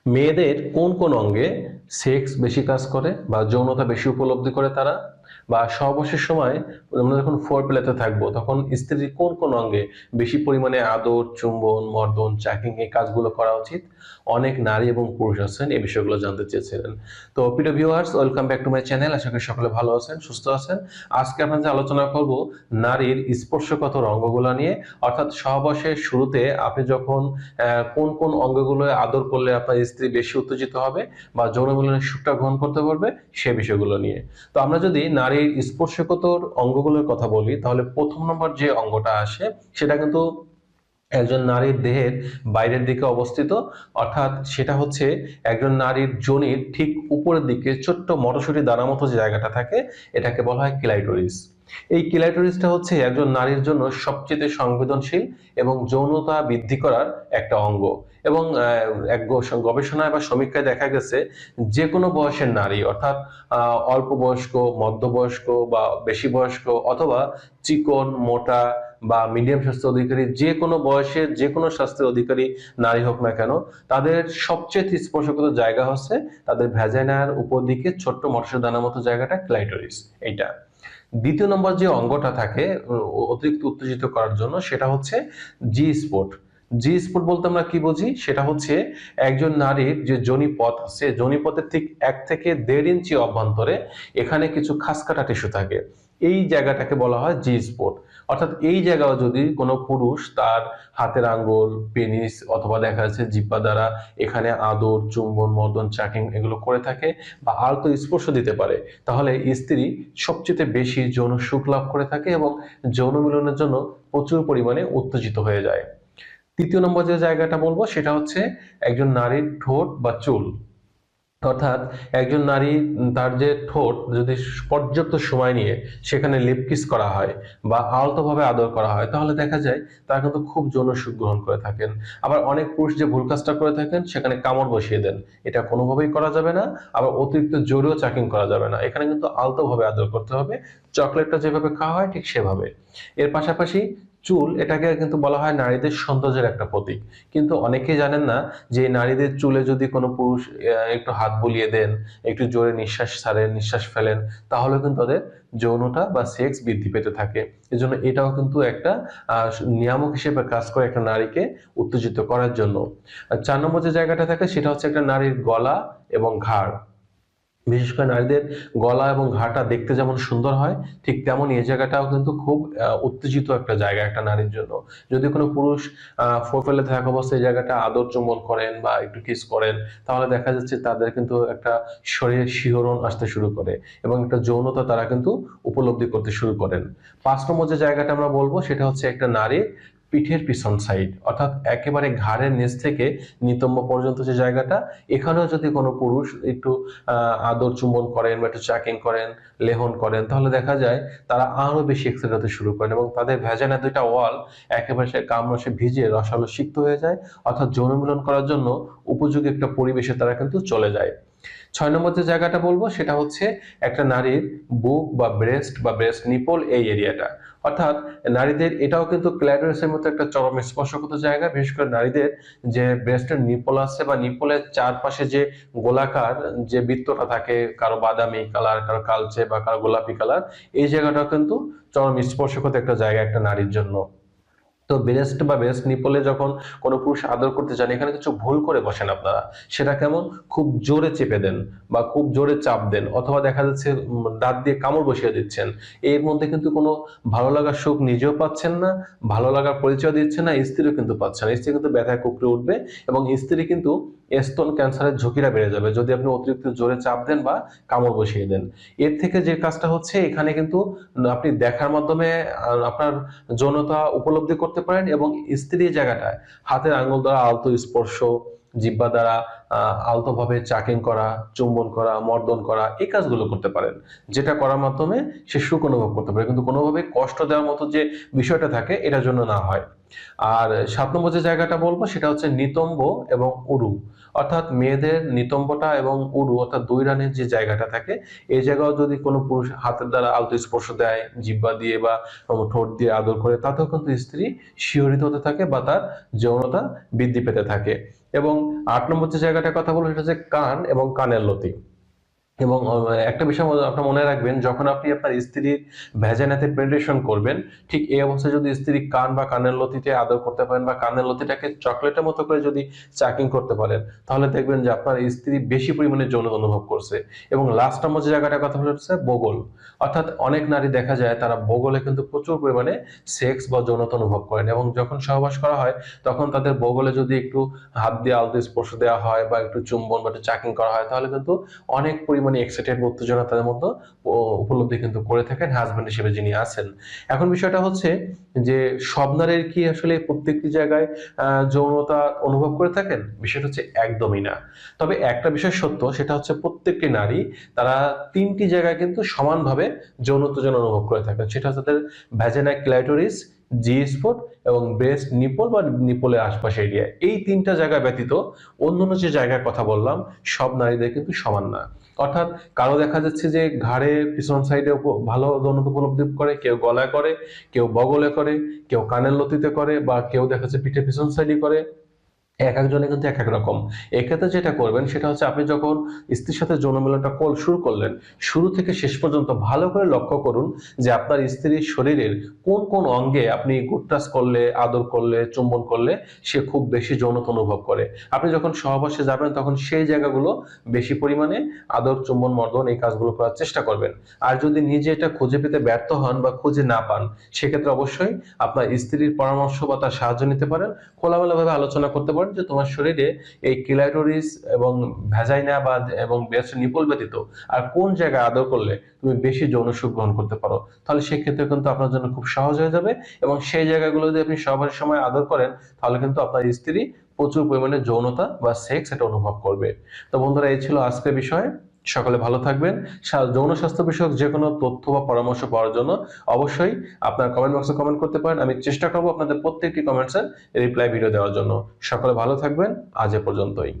মেয়েদের কোন কোন অঙ্গে সেক্স বেশি কাজ করে বা যৌনতা বেশি উপলব্ধি করে তারা, বা সহবাসের সময় আমরা যখন ফোর প্লেতে থাকবো তখন স্ত্রীর কোন কোন অঙ্গে বেশি পরিমাণে আদর, চুম্বন, মর্দন, চাকিং এই কাজগুলো করা উচিত। অনেক নারী এবং পুরুষ আছেন এই বিষয়গুলো জানতে চেয়েছিলেন। তো প্রিয় viewers, welcome back to my channel. আশা করি সকলে ভালো আছেন, সুস্থ আছেন। আজকে আপনাদের আলোচনা করব নারীর স্পর্শকাতর অঙ্গগুলো নিয়ে। অর্থাৎ সহবাসের শুরুতে আপনি যখন কোন কোন অঙ্গগুলো আদর করলে আপনার স্ত্রী বেশি উত্তেজিত হবে বা যৌন মিলনের সুখটা গ্রহণ করতে পারবে, সে বিষয়গুলো নিয়ে। তো আমরা যদি নারীর স্পর্শকাতর অঙ্গগুলোর কথা বলি তাহলে প্রথম নম্বর যে অঙ্গটা আসে সেটা কিন্তু একজন নারীর দেহের বাইরের দিকে অবস্থিত। অর্থাৎ সেটা হচ্ছে একজন নারীর যোনির ঠিক উপরের দিকে ছোট্ট মটরশুঁটি দানা মতো যে জায়গাটা থাকে, এটাকে বলা হয় ক্লাইটোরিস। এই ক্লাইটোরিসটা হচ্ছে একজন নারীর জন্য সবচেয়ে সংবেদনশীল এবং যৌনতা বৃদ্ধি করার একটা অঙ্গ। এবং এক গবেষণায় বা সমীক্ষায় দেখা গেছে যে কোনো বয়সের নারী, অর্থাৎ অল্প বয়স্ক, মধ্যবয়স্ক বা বেশি বয়স্ক, অথবা চিকন, মোটা বা মিডিয়াম স্বাস্থ্য অধিকারী, যে কোনো বয়সের যে কোনো স্বাস্থ্যের অধিকারী নারী হোক না কেন, তাদের সবচেয়ে স্পর্শকাতর জায়গা হচ্ছে তাদের ভ্যাজাইনার উপর দিকে ছোট্ট মটরশুঁটি দানার মতো জায়গাটা, ক্লাইটোরিস। এইটা দ্বিতীয় নম্বর যে অঙ্গটা থাকে অতিরিক্ত উত্তেজিত করার জন্য, সেটা হচ্ছে জি স্পট। জি স্পট বলতে আমরা কি বুঝি, সেটা হচ্ছে একজন নারীর যে যোনিপথ আছে, যোনিপথের ঠিক 1 থেকে 1.5 ইঞ্চি অভ্যন্তরে এখানে কিছু খাসকাটা টিস্যু থাকে। এই জায়গাটাকে বলা হয় জি স্পট। অর্থাৎ এই জায়গাও যদি কোনো পুরুষ তার হাতের আঙ্গুল, পেনিস অথবা দেখা যাচ্ছে জিহ্বা দ্বারা এখানে আদর, চুম্বন, মর্দন, চাকিং এগুলো করে থাকে বা আলতো স্পর্শ দিতে পারে, তাহলে স্ত্রী সবচেয়ে বেশি যৌন সুখ লাভ করে থাকে এবং যৌন মিলনের জন্য প্রচুর পরিমাণে উত্তেজিত হয়ে যায়। তৃতীয় নম্বর যে জায়গাটা বলবো সেটা হচ্ছে একজন নারীর ঠোঁট বা চুল। অর্থাৎ একজন নারী তার যে ঠোঁট যদি পর্যাপ্ত সময় নিয়ে সেখানে লিপ কিস করা হয় বা আলতোভাবে আদর করা হয়, তাহলে দেখা যায় তারা কিন্তু খুব যৌন সুখ গ্রহণ করে থাকেন। আবার অনেক পুরুষ যে ভুল কাজটা করে থাকেন, সেখানে কামড় বসিয়ে দেন। এটা কোনোভাবেই করা যাবে না। আবার অতিরিক্ত জোরেও চাকিং করা যাবে না। এখানে কিন্তু আলতোভাবে আদর করতে হবে, চকলেটটা যেভাবে খাওয়া হয় ঠিক সেভাবে। এর পাশাপাশি চুল, এটাকে কিন্তু বলা হয় নারীদের সৌন্দর্যের একটা প্রতীক। কিন্তু অনেকেই জানেন না যে নারীদের চুলে যদি কোনো পুরুষ একটু হাত বুলিয়ে দেন, একটু জোরে নিঃশ্বাস ছাড়েন, নিঃশ্বাস ফেলেন, তাহলে কিন্তু তাদের যৌনতা বা সেক্স বৃদ্ধি পেতে থাকে। এজন্য এটাও কিন্তু একটা নিয়ামক হিসেবে কাজ করে একটা নারীকে উত্তেজিত করার জন্য। আর 4 নম্বর যে জায়গাটা থাকে সেটা হচ্ছে একটা নারীর গলা এবং ঘাড়। বিশেষ করে নারীদের গলা এবং ঘাড়টা দেখতে যেমন সুন্দর হয়, ঠিক তেমনই এই জায়গাটাও কিন্তু খুব উত্তেজিত একটা জায়গা একটা নারীর জন্য। যদি কোনো পুরুষ ফেলে থাকা অবস্থায় এই জায়গাটা আদর চুম্বন করেন বা একটু কিস করেন, তাহলে দেখা যাচ্ছে তাদের কিন্তু একটা শরীরে শিহরণ আসতে শুরু করে এবং একটা যৌনতা তারা কিন্তু উপলব্ধি করতে শুরু করেন। 5 নম্বর যে জায়গাটা আমরা বলবো সেটা হচ্ছে একটা নারীর পিঠের পিছন সাইড, অর্থাৎ একেবারে ঘাড়ের নিচ থেকে নিতম্ব পর্যন্ত যে জায়গাটা, এখানেও যদি কোনো পুরুষ একটু আদর চুম্বন করেন বা একটু চাকিং করেন, লেহন করেন, তাহলে দেখা যায় তারা আরো বেশি এক্সাইট হতে শুরু করেন এবং তাদের ভ্যাজাইনা দুইটা ওয়াল একেবারে সে কামরসে ভিজে রসালো সিক্ত হয়ে যায়। অর্থাৎ যৌন মিলন করার জন্য উপযোগী একটা পরিবেশে তারা কিন্তু চলে যায়। 6 নম্বর যে জায়গাটা বলবো সেটা হচ্ছে একটা নারীর বুক বা ব্রেস্ট বা ব্রেস্ট নিপল, এই এরিয়াটা। অর্থাৎ নারীদের এটাও কিন্তু ক্ল্যাটোরিসের মতো একটা চরম স্পর্শগত জায়গা। বিশেষ করে নারীদের যে ব্রেস্টের নিপল আছে বা নিপলের চারপাশে যে গোলাকার যে বৃত্তটা থাকে, কারো বাদামি কালার, কারো কালচে বা কারো গোলাপি কালার, এই জায়গাটাও কিন্তু চরম স্পর্শগত একটা জায়গা একটা নারীর জন্য। তো ব্রেস্ট বা ব্রেস্ট নিপলে যখন কোনো পুরুষ আদর করতে চান, এখানে কিছু ভুল করে বসেন আপনারা। সেটা কেমন? খুব জোরে চেপে দেন বা খুব জোরে চাপ দেন, অথবা দেখা যাচ্ছে দাঁত দিয়ে কামড় বসিয়ে দিচ্ছেন। এর মধ্যে কিন্তু কোনো ভালো লাগার সুখ নিজেও পাচ্ছেন না, ভালো লাগার পরিচয় দিচ্ছে না, স্ত্রীও কিন্তু পাচ্ছে না। স্ত্রী কিন্তু ব্যথায় কুঁকড়ে উঠবে এবং স্ত্রী কিন্তু স্তন ক্যান্সারের ঝুঁকিটা বেড়ে যাবে যদি আপনি অতিরিক্ত জোরে চাপ দেন বা কামড় বসিয়ে দেন। এর থেকে যে কাজটা হচ্ছে, এখানে কিন্তু আপনি দেখার মাধ্যমে আপনার যৌনতা উপলব্ধি করতে পারেন এবং স্ত্রী জায়গাটায় হাতের আঙ্গুল দ্বারা আলতো স্পর্শ, জিহ্বা দ্বারা আলতোভাবে চাকিং করা, চুম্বন করা, মর্দন করা, এই কাজগুলো করতে পারেন, যেটা করার মাধ্যমে সে সুখ অনুভব করতে পারে, কিন্তু কোনোভাবে কষ্ট দেওয়ার মতো যে বিষয়টা থাকে এটার জন্য না হয়। আর 7 নম্বর যে জায়গাটা বলবো সেটা হচ্ছে নিতম্ব এবং উরু। অর্থাৎ মেয়েদের নিতম্বটা এবং উরু, অর্থাৎ দুই রানের যে জায়গাটা থাকে, এই জায়গাও যদি কোনো পুরুষ হাতের দ্বারা আলতো স্পর্শ দেয়, জিহ্বা দিয়ে বা ঠোঁট দিয়ে আদর করে, তাতেও কিন্তু স্ত্রী শিহরিত হতে থাকে বা তার যৌনতা বৃদ্ধি পেতে থাকে। এবং 8 নম্বর যে জায়গাটার কথা বলবো সেটা হচ্ছে কান এবং কানের লতি। এবং একটা বিষয় আপনার মনে রাখবেন, যখন আপনি আপনার স্ত্রীর ভ্যাজাইনাতে পেনিট্রেশন করবেন, ঠিক এই অবস্থায় যদি স্ত্রী কান বা কানের লতিতে আদর করতে পারেন বা কানের লতিটাকে চকলেটের মতো করে যদি চাকিং করতে পারেন, তাহলে দেখবেন যে আপনার স্ত্রী বেশি পরিমাণে যৌন অনুভব করছে। এবং লাস্ট নম্বর যে জায়গাটার কথা হচ্ছে বগল, অর্থাৎ অনেক নারী দেখা যায় তারা বগলে কিন্তু প্রচুর পরিমাণে সেক্স বা যৌনতা অনুভব করেন, এবং যখন সহবাস করা হয় তখন তাদের বগলে যদি একটু হাত দিয়ে আলতো স্পর্শ দেওয়া হয় বা একটু চুম্বন বা একটু চাকিং করা হয়, তাহলে কিন্তু অনেক পরিমাণে এক্সাইটেড উত্তেজনা তাদের মধ্যে উপলব্ধি কিন্তু করে থাকেন হাজবেন্ড হিসেবে যিনি আছেন। এখন বিষয়টা হচ্ছে যে সব নারীর কি আসলে প্রত্যেকটি জায়গায় যৌনতা অনুভব করে থাকেন? বিষয়টা হচ্ছে একদমই না। তবে একটা বিষয় সত্য, সেটা হচ্ছে প্রত্যেকটি নারী তারা 3টি জায়গায় কিন্তু সমানভাবে যৌন উত্তেজনা অনুভব করে থাকেন। সেটা হচ্ছে তাদের ভ্যাজিনা, ক্লাইটোরিস, জি স্পট এবং ব্রেস্ট নিপল বা নিপলের আশপাশ এরিয়া। এই 3টা জায়গা ব্যতীত অন্যান্য যে জায়গার কথা বললাম সব নারীদের কিন্তু সমান না। অর্থাৎ কারো দেখা যাচ্ছে যে ঘাড়ে পিছন সাইডে ভালো যৌনতা উপলব্ধি করে, কেউ গলায় করে, কেউ বগলে করে, কেউ কানের লতিতে করে, বা কেউ দেখা যাচ্ছে পিঠে পিছন সাইডে করে। এক একজনে কিন্তু এক এক রকম। এক্ষেত্রে যেটা করবেন সেটা হচ্ছে, আপনি যখন স্ত্রীর সাথে যৌন মিলনটা শুরু করলেন, শুরু থেকে শেষ পর্যন্ত ভালো করে লক্ষ্য করুন যে আপনার স্ত্রীর শরীরের কোন কোন অঙ্গে আপনি গুড টাচ করলে, আদর করলে, চুম্বন করলে সে খুব বেশি যৌনতা অনুভব করে। আপনি যখন সহবাসে যাবেন তখন সেই জায়গাগুলো বেশি পরিমাণে আদর, চুম্বন, মর্দন এই কাজগুলো করার চেষ্টা করবেন। আর যদি নিজে এটা খুঁজে পেতে ব্যর্থ হন বা খুঁজে না পান, সেক্ষেত্রে অবশ্যই আপনার স্ত্রীর পরামর্শ বা তার সাহায্য নিতে পারেন। খোলামেলাভাবে আলোচনা করতে পারেন যে তোমার শরীরে এই ক্লাইটোরিস এবং ভ্যাজাইনা বা এবং ব্রেস্ট নিপল ব্যতীত আর কোন জায়গায় আদর করলে তুমি বেশি যৌন সুখ গ্রহণ করতে পারো। তাহলে সেক্ষেত্রে কিন্তু আপনার জন্য খুব সহজ হয়ে যাবে, এবং সেই জায়গাগুলো যদি আপনি সবার সময় আদর করেন, তাহলে কিন্তু আপনার স্ত্রী প্রচুর পরিমাণে যৌনতা বা সেক্স এটা অনুভব করবে। তো বন্ধুরা, এই ছিল আজকের বিষয়। সকলে ভালো থাকবেন। যৌন স্বাস্থ্য বিষয়ক যে কোনো তথ্য বা পরামর্শ পাওয়ার জন্য অবশ্যই আপনার কমেন্ট বক্সে কমেন্ট করতে পারেন। আমি চেষ্টা করবো আপনাদের প্রত্যেকটি কমেন্টসের রিপ্লাই ভিডিও দেওয়ার জন্য। সকলে ভালো থাকবেন। আজ এ পর্যন্তই।